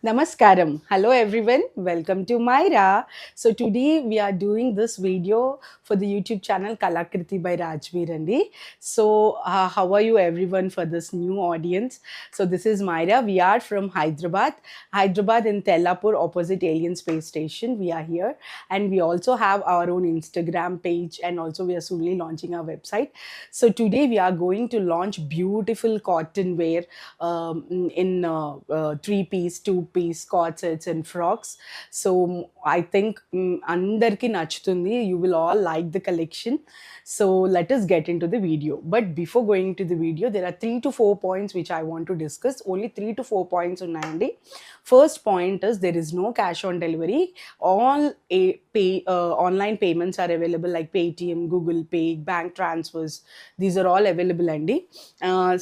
Namaskaram. Hello everyone. Welcome to Myra. So today we are doing this video for the YouTube channel Kalakriti by Rajveer Andi. So how are you everyone for this new audience? So this is Myra. We are from Hyderabad in Tellapur opposite Alien Space Station. We are here and we also have our own Instagram page and also we are soonly launching our website. So today we are going to launch beautiful cotton wear in 3 piece, 2 piece squat sets and frocks. So I think andarki nachutundi. You will all like the collection. So let us get into the video. But before going to the video, there are 3 to 4 points which I want to discuss. Only 3 to 4 points unnayandi. First point is there is no cash on delivery. All online payments are available like Paytm, Google Pay, bank transfers. These are all available అండి.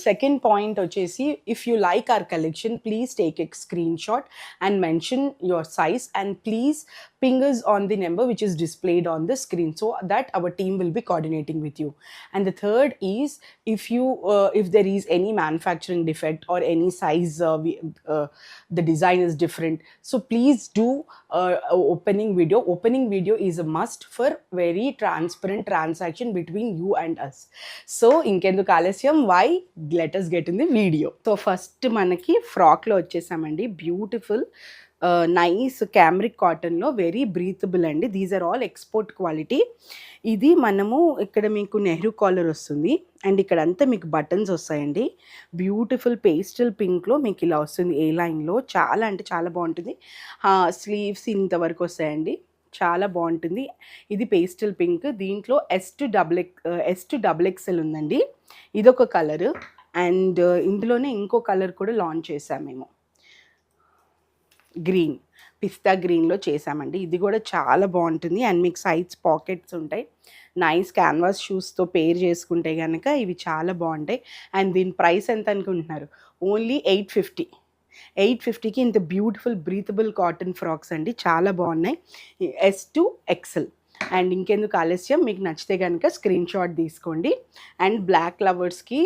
Second point వచ్చేసి if you like our collection, please take a screenshot and mention your size and please ping us on the number which is displayed on the screen so that our team will be coordinating with you. And the third is if there is any manufacturing defect or any size the design is different, so please do opening video is a must for very transparent transaction between you and us. So ఇంకెందుకు ఆలస్యం, why let us get in the video. So first మనకి ఫ్రాక్లో వచ్చేసామండి. Beautiful nice cambric కాటన్లో very breathable అండి. These are all export quality. ఇది మనము ఇక్కడ మీకు నెహ్రూ కాలర్ వస్తుంది అండ్ ఇక్కడ అంతా మీకు బటన్స్ వస్తాయండి. బ్యూటిఫుల్ పేస్టల్ పింక్లో మీకు ఇలా వస్తుంది ఏ లైన్లో. చాలా అంటే చాలా బాగుంటుంది. స్లీవ్స్ ఇంతవరకు వస్తాయండి. చాలా బాగుంటుంది. ఇది పేస్టల్ పింక్. దీంట్లో S to XXL ఉందండి. ఇదొక కలర్ అండ్ ఇందులోనే ఇంకో కలర్ కూడా లాంచ్ చేసాం మేము. గ్రీన్, పిస్తా గ్రీన్లో చేసామండి. ఇది కూడా చాలా బాగుంటుంది అండ్ మీకు సైడ్స్ పాకెట్స్ ఉంటాయి. నైస్ క్యాన్వాస్ షూస్తో పేర్ చేసుకుంటే కనుక ఇవి చాలా బాగుంటాయి. అండ్ దీని ప్రైస్ ఎంత అనుకుంటున్నారు? ఓన్లీ 850. 850కి ఇంత బ్యూటిఫుల్ బ్రీతబుల్ కాటన్ ఫ్రాక్స్ అండి. చాలా బాగున్నాయి. S to XL. అండ్ ఇంకెందుకు ఆలస్యం, మీకు నచ్చితే కనుక స్క్రీన్ షాట్ తీసుకోండి. అండ్ బ్లాక్ లవర్స్కి,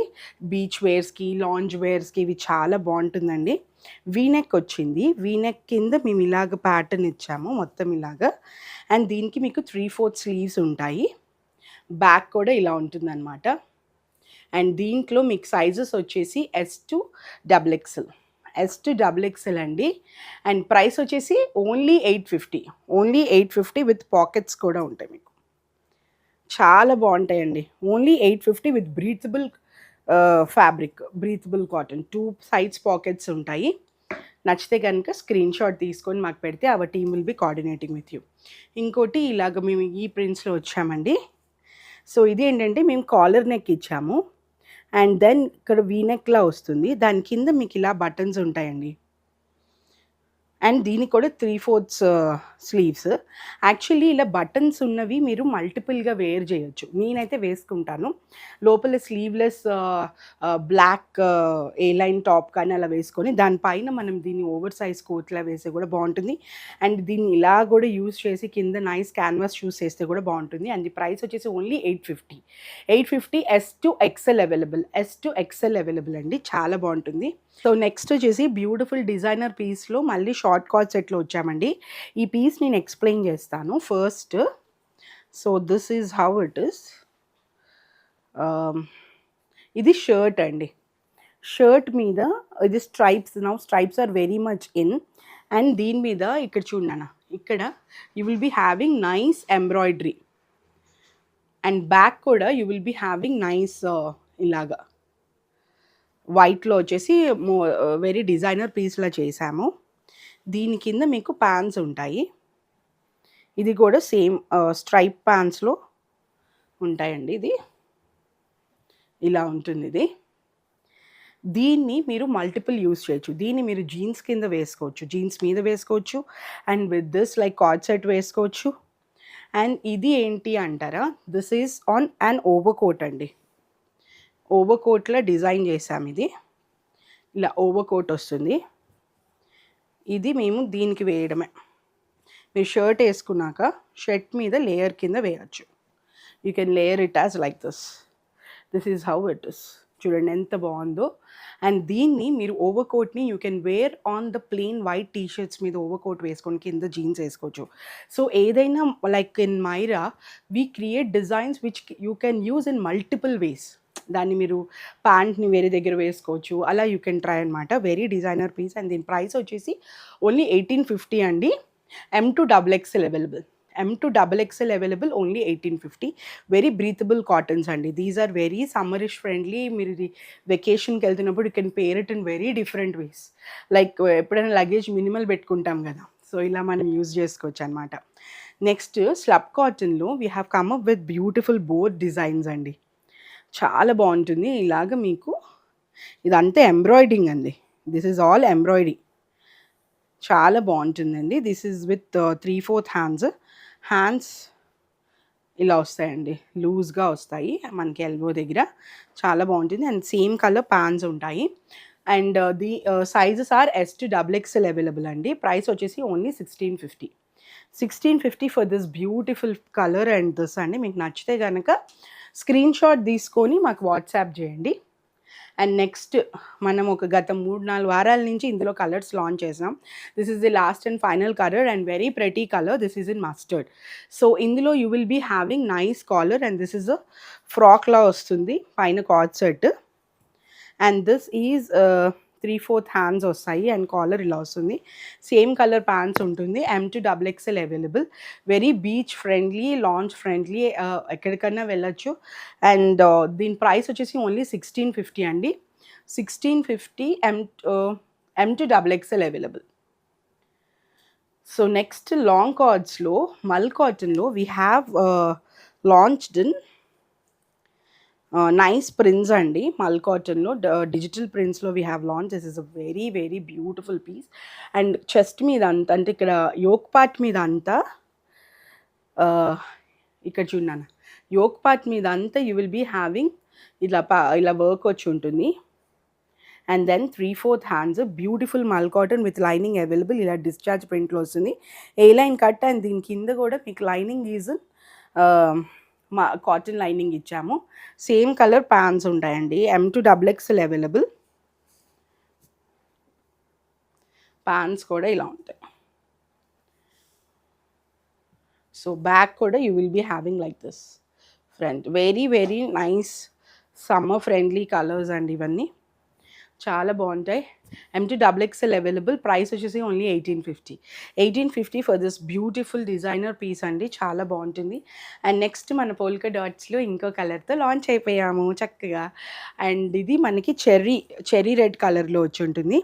బీచ్ వేర్స్కి, లాంజ్ వేర్స్కి ఇవి చాలా బాగుంటుందండి. వీనెక్ వచ్చింది. వీనెక్ కింద మేము ఇలాగ ప్యాటర్న్ ఇచ్చాము మొత్తం ఇలాగా. అండ్ దీనికి మీకు 3/4 స్లీవ్స్ ఉంటాయి. బ్యాక్ కూడా ఇలా ఉంటుందన్నమాట. అండ్ దీంట్లో మీకు సైజెస్ వచ్చేసి S to XXL అండి. అండ్ ప్రైస్ వచ్చేసి ఓన్లీ 850 విత్ పాకెట్స్ కూడా ఉంటాయి మీకు. చాలా బాగుంటాయండి. Only 850 with breathable fabric, breathable cotton. 2 sides pockets ఉంటాయి. నచ్చితే కనుక స్క్రీన్ షాట్ తీసుకొని మాకు పెడితే our team will be coordinating with you. ఇంకోటి ఇలాగ మేము ఈ ప్రింట్స్లో వచ్చామండి. సో ఇది ఏంటంటే మేము కాలర్ నెక్ ఇచ్చాము అండ్ దెన్ ఇక్కడ వీనెక్లా వస్తుంది. దాని కింద మీకు ఇలా బటన్స్ ఉంటాయండి. అండ్ దీనికి కూడా 3/4 స్లీవ్స్. యాక్చువల్లీ ఇలా బటన్స్ ఉన్నవి మీరు మల్టిపుల్గా వేర్ చేయొచ్చు. నేనైతే వేసుకుంటాను. లోపల స్లీవ్లెస్ బ్లాక్ ఏ లైన్ టాప్ కానీ అలా వేసుకొని దానిపైన మనం దీన్ని ఓవర్ సైజ్ కోట్లా వేస్తే కూడా బాగుంటుంది. అండ్ దీన్ని ఇలా కూడా యూస్ చేసి కింద నైస్ క్యాన్వాస్ షూస్ వేస్తే కూడా బాగుంటుంది. అండ్ ది ప్రైస్ వచ్చేసి only 850. S to XL available అండి. చాలా బాగుంటుంది. సో నెక్స్ట్ వచ్చేసి బ్యూటిఫుల్ డిజైనర్ పీస్లో మళ్ళీ షార్ట్ కార్డ్ సెట్లో వచ్చామండి. ఈ పీస్ నేను ఎక్స్ప్లెయిన్ చేస్తాను first. So this is how it is. ఇది షర్ట్ అండి. షర్ట్ మీద ఇది stripes are very much in. And దీని మీద ఇక్కడ చూడనా, ఇక్కడ you will be having nice embroidery and back కూడా you will be having nice ఇలాగా వైట్లో వచ్చేసి వెరీ డిజైనర్ పీస్లా చేసాము. దీని కింద మీకు ప్యాంట్స్ ఉంటాయి. ఇది కూడా సేమ్ స్ట్రైప్ ప్యాంట్స్లో ఉంటాయండి. ఇది ఇలా ఉంటుంది. ఇది దీన్ని మీరు మల్టిపుల్ యూస్ చేయొచ్చు. దీన్ని మీరు జీన్స్ కింద వేసుకోవచ్చు, జీన్స్ మీద వేసుకోవచ్చు. And with this like cord set వేసుకోవచ్చు. అండ్ ఇది ఏంటి అంటారా, this is on and over coat అండి. ఓవర్ కోట్లో డిజైన్ చేసాం. ఇది ఇలా ఓవర్ కోట్ వస్తుంది. ఇది మేము దీనికి వేయడమే. మీరు షర్ట్ వేసుకున్నాక షర్ట్ మీద లేయర్ కింద వేయచ్చు. You can layer it as like this is how it is. చూడండి ఎంత బాగుందో. అండ్ దీన్ని మీరు ఓవర్‌కోట్‌ని you can wear on the plain white T shirts మీద ఓవర్‌కోట్ వేసుకొని కింద జీన్స్ వేసుకోవచ్చు. సో ఏదైనా like in Myra we create designs which you can use in multiple ways. దాన్ని మీరు ప్యాంట్ని వేరే దగ్గర వేసుకోవచ్చు, అలా యూ కెన్ ట్రై అనమాట. వెరీ డిజైనర్ పీస్ అండ్ దీని ప్రైస్ వచ్చేసి ఓన్లీ 1850 అండి. M to XXL available. M to XXL available only 1850. Very breathable cottons అండి. These are very summerish friendly. మీరు ఇది వెకేషన్కి వెళ్తున్నప్పుడు you can pair it in very different ways. Like ఎప్పుడైనా luggage minimal పెట్టుకుంటాం కదా, సో ఇలా మనం యూజ్ చేసుకోవచ్చు అనమాట. నెక్స్ట్ స్లబ్ కాటన్లో we have come up with beautiful border designs అండి. చాలా బాగుంటుంది. ఇలాగ మీకు ఇదంతా ఎంబ్రాయిడింగ్ అండి. This is all embroidery. చాలా బాగుంటుందండి. దిస్ ఈజ్ విత్ 3/4 హ్యాండ్స్ ఇలా వస్తాయండి, లూజ్గా వస్తాయి మనకి ఎల్బో దగ్గర. చాలా బాగుంటుంది అండ్ సేమ్ కలర్ ప్యాంట్స్ ఉంటాయి. And the sizes are S to XXL available అండి. ప్రైస్ వచ్చేసి only 1650. 1650 for this beautiful colour and this అండి. మీకు నచ్చితే కనుక స్క్రీన్ షాట్ తీసుకొని మాకు వాట్సాప్ చేయండి. అండ్ నెక్స్ట్ మనం ఒక గత 3-4 వారాల నుంచి ఇందులో కలర్స్ లాంచ్ చేసాం. This is the last and final colour and very pretty colour. This is in mustard. So ఇందులో you will be having nice collar and this is a ఫ్రాక్లా వస్తుంది పైన co-ord set. And this is 3/4 hands వస్తాయి and collar ఇలా వస్తుంది. Same colour pants ఉంటుంది. M to XXL available. Very beach friendly, lunch friendly, ఎక్కడికన్నా వెళ్ళొచ్చు. అండ్ దీని ప్రైస్ వచ్చేసి ఓన్లీ 1650 అండి. 1650 M to XXL available. So next long కార్డ్స్లో మల్ కాటన్లో we have launched in nice prints అండి. మల్ కాటన్లో డిజిటల్ ప్రింట్స్లో we have launch. This is a very very beautiful piece. And chest మీద అంతా, అంటే ఇక్కడ యోక్ పార్ట్ మీద అంతా, ఇక్కడ చూడన్నాను, యోక్ పార్ట్ మీద అంతా యూ విల్ బీ హ్యావింగ్ ఇలా వర్క్ వచ్చి ఉంటుంది. And then 3/4 hands, beautiful mul cotton with lining available. ఇలా డిశ్చార్జ్ ప్రింట్లో వస్తుంది. ఏ లైన్ కట్ అండ్ దీని కింద కూడా మీకు లైనింగ్ ఈజ్ మా కాటన్ లైనింగ్ ఇచ్చాము. సేమ్ కలర్ ప్యాంట్స్ ఉంటాయండి. M to XXL available. Pants కూడా ఇలా ఉంటాయి. సో బ్యాక్ కూడా you will be having like this front. Very very nice summer friendly colours అండి ఇవన్నీ. చాలా బాగుంటాయి. M to XXL available. Price వచ్చేసి only 1850. 1850 for this beautiful designer piece అండి. చాలా బాగుంటుంది. అండ్ నెక్స్ట్ మన పోల్కా డాట్స్లో ఇంకో కలర్తో లాంచ్ అయిపోయాము చక్కగా. అండ్ ఇది మనకి చెర్రీ రెడ్ కలర్లో వచ్చి ఉంటుంది.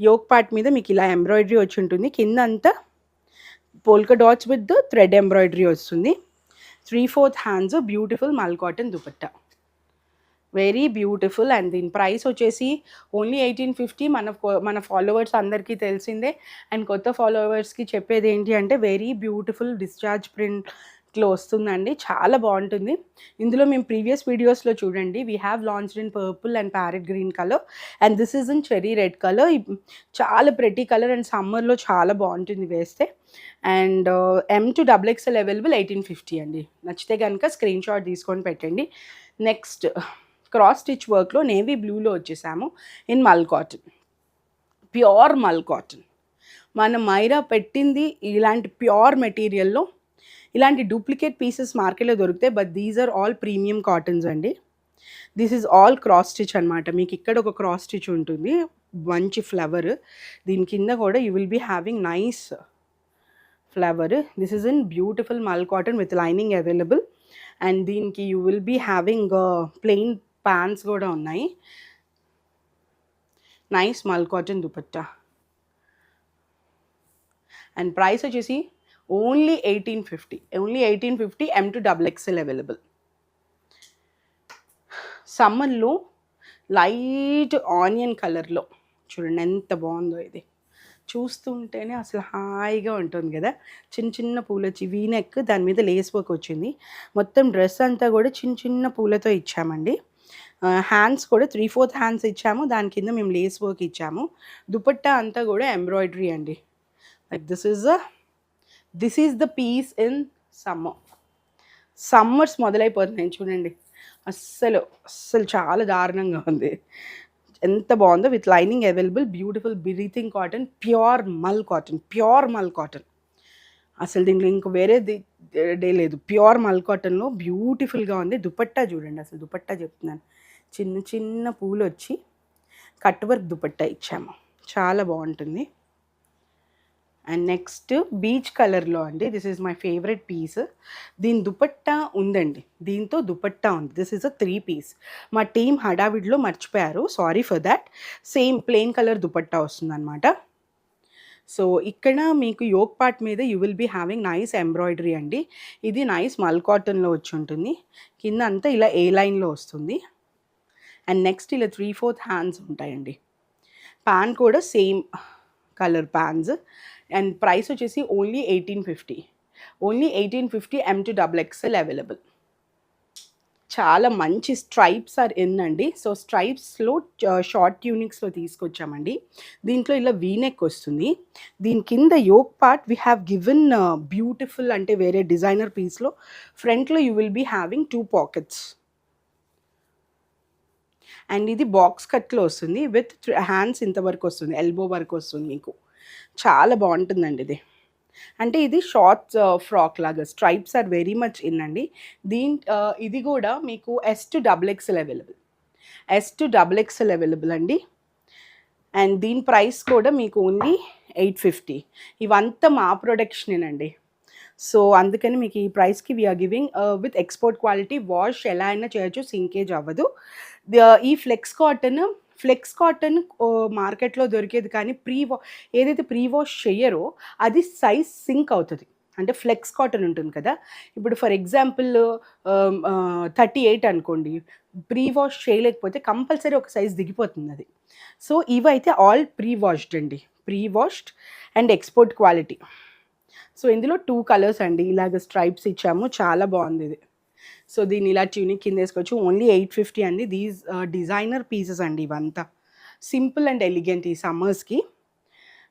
యోక్ పార్ట్ మీద మీకు ఇలా ఎంబ్రాయిడరీ వచ్చి ఉంటుంది. కింద అంతా polka dots with thread embroidery వస్తుంది. 3/4 hands, beautiful mul cotton dupatta. Very beautiful. And దీని ప్రైస్ వచ్చేసి ఓన్లీ 1850. మన ఫాలోవర్స్ అందరికీ తెలిసిందే. అండ్ కొత్త ఫాలోవర్స్కి చెప్పేది ఏంటి అంటే వెరీ బ్యూటిఫుల్ డిశ్చార్జ్ ప్రింట్లో వస్తుందండి. చాలా బాగుంటుంది. ఇందులో మేము ప్రీవియస్ వీడియోస్లో చూడండి, we have launched in purple and parrot green colour and this is in cherry red colour. చాలా ప్రెటీ కలర్ అండ్ సమ్మర్లో చాలా బాగుంటుంది వేస్తే. And M to XXL available 1850 అండి. నచ్చితే కనుక స్క్రీన్ షాట్ తీసుకొని పెట్టండి. నెక్స్ట్ క్రాస్ స్టిచ్ వర్క్లో నేవీ బ్లూలో వచ్చేసాము ఇన్ మల్ కాటన్, ప్యూర్ మల్ కాటన్. మన మైరా పెట్టింది ఇలాంటి ప్యూర్ మెటీరియల్లో. ఇలాంటి డూప్లికేట్ పీసెస్ మార్కెట్లో దొరుకుతాయి, but these are all premium cottons అండి. This is all cross stitch అనమాట. మీకు ఇక్కడ ఒక క్రాస్ స్టిచ్ ఉంటుంది, మంచి ఫ్లవర్. దీని కింద కూడా you will be having nice flower. This is in beautiful mul cotton with lining available. And దీనికి you will be having plain pants కూడా ఉన్నాయి. Nice mul cotton dupatta. And price వచ్చేసి only 1850. Only 1850. M to XXL available. సమ్మర్లో light onion కలర్లో చూడండి ఎంత బాగుందో. ఇది చూస్తుంటేనే అసలు హాయిగా ఉంటుంది కదా. చిన్న చిన్న పూలు వచ్చి వీనెక్, దాని మీద లేస్ వర్క్ వచ్చింది. మొత్తం డ్రెస్ అంతా కూడా చిన్న చిన్న పూలతో ఇచ్చామండి. హ్యాండ్స్ కూడా 3/4 హ్యాండ్స్ ఇచ్చాము. దాని కింద మేము లేస్ వర్క్ ఇచ్చాము. దుపట్టా అంతా కూడా ఎంబ్రాయిడరీ అండి. Like this is the piece in summers మొదలైపోతున్నాయి చూడండి. అస్సలు చాలా దారుణంగా ఉంది. ఎంత బాగుందో, with lining available, beautiful breathing cotton, pure mul cotton. అసలు దీంట్లో ఇంక వేరే డే లేదు. ప్యూర్ మల్ కాటన్లో బ్యూటిఫుల్గా ఉంది. దుపట్టా చూడండి, అసలు దుపట్టా చెప్తున్నాను, చిన్న చిన్న పూలు వచ్చి కట్ వర్క్ దుపట్టా ఇచ్చాము, చాలా బాగుంటుంది. అండ్ నెక్స్ట్ బీచ్ కలర్లో అండి, this is my favourite piece. దీని దుపట్టా ఉందండి, దీంతో దుపట్టా ఉంది. This is a 3 piece. మా టీం హడావిడిలో మర్చిపోయారు, sorry for that. Same plain colour dupatta వస్తుందన్నమాట. సో ఇక్కడ మీకు యోక్ పార్ట్ మీద you will be having nice embroidery అండి. ఇది నైస్ మల్ కాటన్లో వచ్చి ఉంటుంది. కింద అంతా ఇలా ఏ లైన్లో వస్తుంది. అండ్ నెక్స్ట్ ఇలా 3/4 హ్యాండ్స్ ఉంటాయండి. ప్యాన్ కూడా same colour pants. And price వచ్చేసి only 1850 M to XXL available. చాలా మంచి స్ట్రైప్స్ ఆర్ ఇన్ అండి. సో స్ట్రైప్స్లో షార్ట్ ట్యూనిక్స్లో తీసుకొచ్చామండి. దీంట్లో ఇలా వీనెక్ వస్తుంది. దీని కింద yoke part we have given beautiful, అంటే వేరే డిజైనర్ పీస్లో ఫ్రంట్లో you will be having 2 pockets. And ఇది బాక్స్ కట్లో వస్తుంది, విత్ హ్యాండ్స్ ఇంతవరకు వస్తుంది, ఎల్బో వరకు వస్తుంది మీకు. చాలా బాగుంటుందండి ఇది. అంటే ఇది షార్ట్స్ ఫ్రాక్ లాగా. Stripes are very much in అండి. ఇది కూడా మీకు S to XXL అవైలబుల్ అండి. అండ్ దీని ప్రైస్ కూడా మీకు ఓన్లీ 850. ఇవంతా మా ప్రొడక్షనేనండి. సో అందుకని మీకు ఈ ప్రైస్కి we are giving with export quality. Wash ఎలా అయినా చేయొచ్చు, సింకేజ్ అవ్వదు. ఈ ఫ్లెక్స్ కాటన్ మార్కెట్లో దొరికేది, కానీ ఏదైతే ప్రీ వాష్ చేయరో అది సైజ్ సింక్ అవుతుంది. అంటే ఫ్లెక్స్ కాటన్ ఉంటుంది కదా, ఇప్పుడు ఫర్ ఎగ్జాంపుల్ 38 అనుకోండి, ప్రీ వాష్ చేయలేకపోతే కంపల్సరీ ఒక సైజ్ దిగిపోతుంది అది. సో ఇవైతే all pre washed and export quality. So ఇందులో 2 కలర్స్ అండి, ఇలాగ స్ట్రైప్స్ ఇచ్చాము, చాలా బాగుంది ఇది. సో దీన్ని ఇలా ట్యూనిక్ కింద వేసుకోవచ్చు. ఓన్లీ 850 అండి. దీస్ డిజైనర్ పీసెస్ అండి ఇవంతా, సింపుల్ అండ్ ఎలిగెంట్ ఈ సమ్మర్స్కి.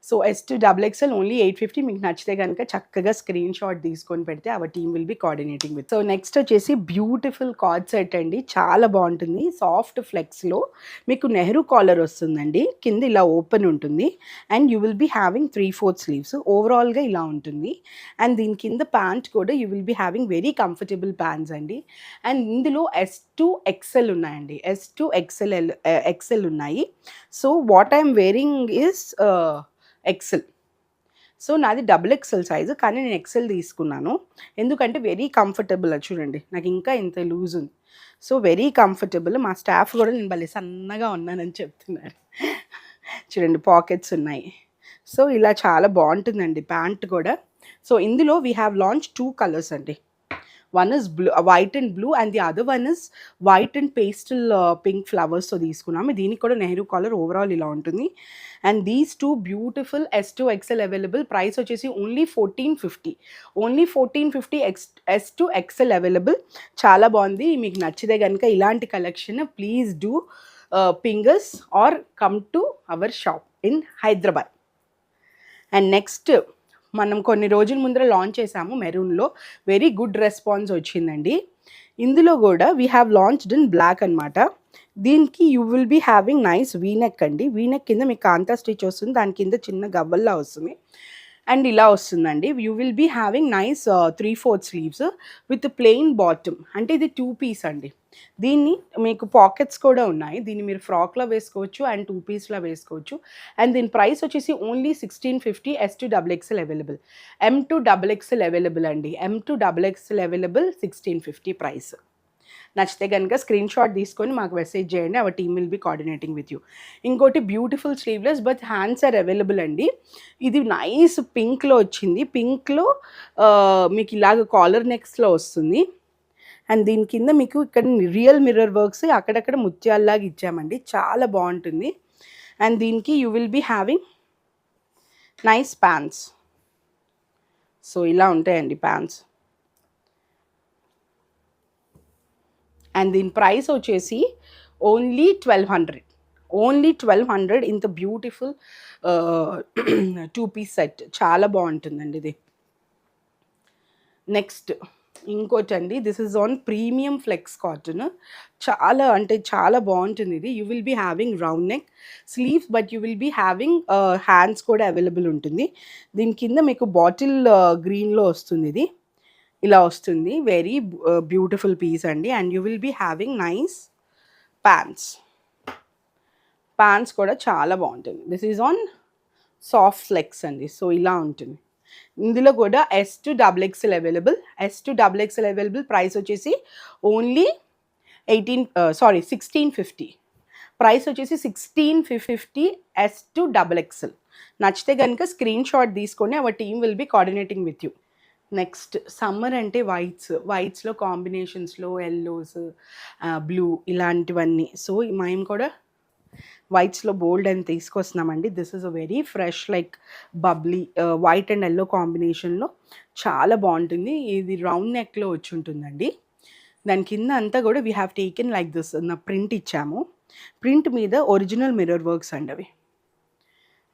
So S to XXL only 850. మీకు నచ్చితే కనుక చక్కగా స్క్రీన్ షాట్ తీసుకొని పెడితే our team will be coordinating with. So next వచ్చేసి బ్యూటిఫుల్ కార్డ్ సెట్ అండి, చాలా బాగుంటుంది. సాఫ్ట్ ఫ్లెక్స్లో మీకు నెహ్రూ కాలర్ వస్తుందండి, కింద ఇలా ఓపెన్ ఉంటుంది. And you will be having 3/4 sleeves. ఓవరాల్గా ఇలా ఉంటుంది. అండ్ దీని కింద ప్యాంట్ కూడా you will be having very comfortable pants అండి. అండ్ ఇందులో S to XL ఉన్నాయండి, S to XL ఉన్నాయి. So what I'm wearing is XL. So నాది XXL సైజు, కానీ నేను XL తీసుకున్నాను ఎందుకంటే వెరీ కంఫర్టబుల్. చూడండి నాకు ఇంకా ఇంత లూజ్ ఉంది. So very comfortable. మా స్టాఫ్ కూడా నేను భలే సన్నగా ఉన్నానని చెప్తున్నారు. చూడండి పాకెట్స్ ఉన్నాయి. సో ఇలా చాలా బాగుంటుందండి ప్యాంట్ కూడా. సో ఇందులో వీ హ్యావ్ లాంచ్ 2 కలర్స్ అండి. One is white and blue, and the other one is white and pastel pink flowers. So తీసుకున్నాము. దీనికి కూడా నెహ్రూ కాలర్ ఓవరాల్ ఇలా ఉంటుంది. And these 2 beautiful S to XL available. Price వచ్చేసి only 1450 S to XL available. చాలా బాగుంది. మీకు నచ్చితే కనుక ఇలాంటి collection please do ping us or come to our shop in Hyderabad. And next మనం కొన్ని రోజుల ముందర లాంచ్ చేసాము మెరూన్లో, వెరీ గుడ్ రెస్పాన్స్ వచ్చిందండి. ఇందులో కూడా we have launched in black అనమాట. దీనికి you will be having nice V neck అండి. వీనెక్ కింద మీకు కాంతా స్టిచ్ వస్తుంది, దాని కింద చిన్న గవ్వల్లా వస్తుంది. అండ్ ఇలా వస్తుందండి. You will be having nice 3/4 sleeves with plain bottom. అంటే ఇది 2 పీస్ అండి. దీన్ని మీకు పాకెట్స్ కూడా ఉన్నాయి. దీన్ని మీరు ఫ్రాక్లో వేసుకోవచ్చు అండ్ 2 పీస్లో వేసుకోవచ్చు. అండ్ దీని ప్రైస్ వచ్చేసి only 1650. S to XXL available. M to XXL available అండి. M to XXL available, 1650 price. నచ్చితే కనుక స్క్రీన్ షాట్ తీసుకొని మాకు మెసేజ్ చేయండి, our team will be coordinating with you. ఇంకోటి beautiful sleeveless but hands are available అండి. ఇది నైస్ పింక్లో వచ్చింది. పింక్లో మీకు ఇలాగ కాలర్ నెక్స్లో వస్తుంది. అండ్ దీని కింద మీకు ఇక్కడ రియల్ మిర్రర్ వర్క్స్ అక్కడక్కడ ముత్యాల్లాగా ఇచ్చామండి, చాలా బాగుంటుంది. అండ్ దీనికి you will be having nice pants. So ఇలా ఉంటాయండి ప్యాంట్స్. అండ్ దీని ప్రైస్ వచ్చేసి ఓన్లీ 1200. ఇంత బ్యూటిఫుల్ 2 పీస్ సెట్ చాలా బాగుంటుందండి ఇది. నెక్స్ట్ ఇంకోటండి, this is on premium flex cotton. చాలా అంటే చాలా బాగుంటుంది ఇది. You will be having round neck sleeves, but you will be having hands కూడా అవైలబుల్ ఉంటుంది. దీని కింద మీకు బాటిల్ గ్రీన్లో వస్తుంది ఇది, ఇలా వస్తుంది. వెరీ బ్యూటిఫుల్ పీస్ అండి. And you will be having nice pants. Pants కూడా చాలా బాగుంటుంది. This is on soft flex అండి. సో ఇలా ఉంటుంది. ఇందులో కూడా S to XXL available. S to XXL available. Price వచ్చేసి ఓన్లీ 1650. ప్రైస్ వచ్చేసి 1650 S to XXL. నచ్చితే కనుక స్క్రీన్ షాట్ తీసుకొని our team will be coordinating with you. Next summer అంటే వైట్స్లో కాంబినేషన్స్లో ఎల్లోస్, బ్లూ ఇలాంటివన్నీ. సో మేము కూడా వైట్స్లో బోల్డ్ అని తీసుకొస్తున్నామండి. This is a very fresh like bubbly white and yellow కాంబినేషన్లో చాలా బాగుంటుంది. ఇది రౌండ్ నెక్లో వచ్చి ఉంటుందండి. దాని కింద అంతా కూడా we have taken like this నా ప్రింట్ ఇచ్చాము. ప్రింట్ మీద ఒరిజినల్ మిర్రర్ వర్క్స్ అండి అవి.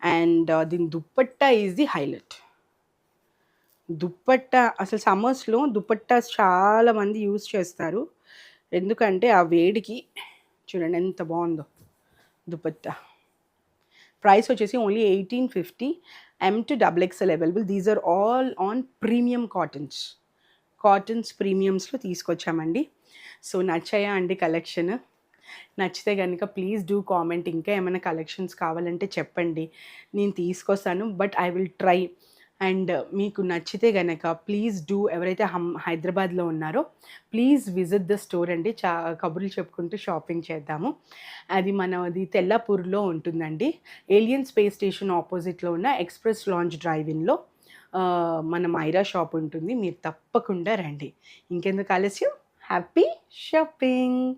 అండ్ దీని dupatta is the highlight. Dupatta అసలు సమ్మర్స్లో దుప్పట్టాస్ చాలామంది యూజ్ చేస్తారు, ఎందుకంటే ఆ వేడికి. చూడండి ఎంత బాగుందో దుపట్టా. ప్రైస్ వచ్చేసి only 1850. M to XXL available. These are all on premium cottons ప్రీమియమ్స్లో తీసుకొచ్చామండి. సో నచ్చాయా అండి కలెక్షన్? నచ్చితే కనుక ప్లీజ్ డూ కామెంట్. ఇంకా ఏమైనా కలెక్షన్స్ కావాలంటే చెప్పండి, నేను తీసుకొస్తాను. But I will try. And మీకు నచ్చితే కనుక ప్లీజ్ డూ, ఎవరైతే హైదరాబాద్లో ఉన్నారో ప్లీజ్ విజిట్ ద స్టోర్ అండి. కబుర్లు చెప్పుకుంటూ షాపింగ్ చేద్దాము. అది మనది తెల్లాపూర్లో ఉంటుందండి. ఏలియన్ స్పేస్ స్టేషన్ ఆపోజిట్లో ఉన్న ఎక్స్ప్రెస్ లాంచ్ డ్రైవ్-ఇన్లో మన మైరా షాప్ ఉంటుంది. మీరు తప్పకుండా రండి. ఇంకెందుకు ఆలస్యం, హ్యాపీ షాపింగ్.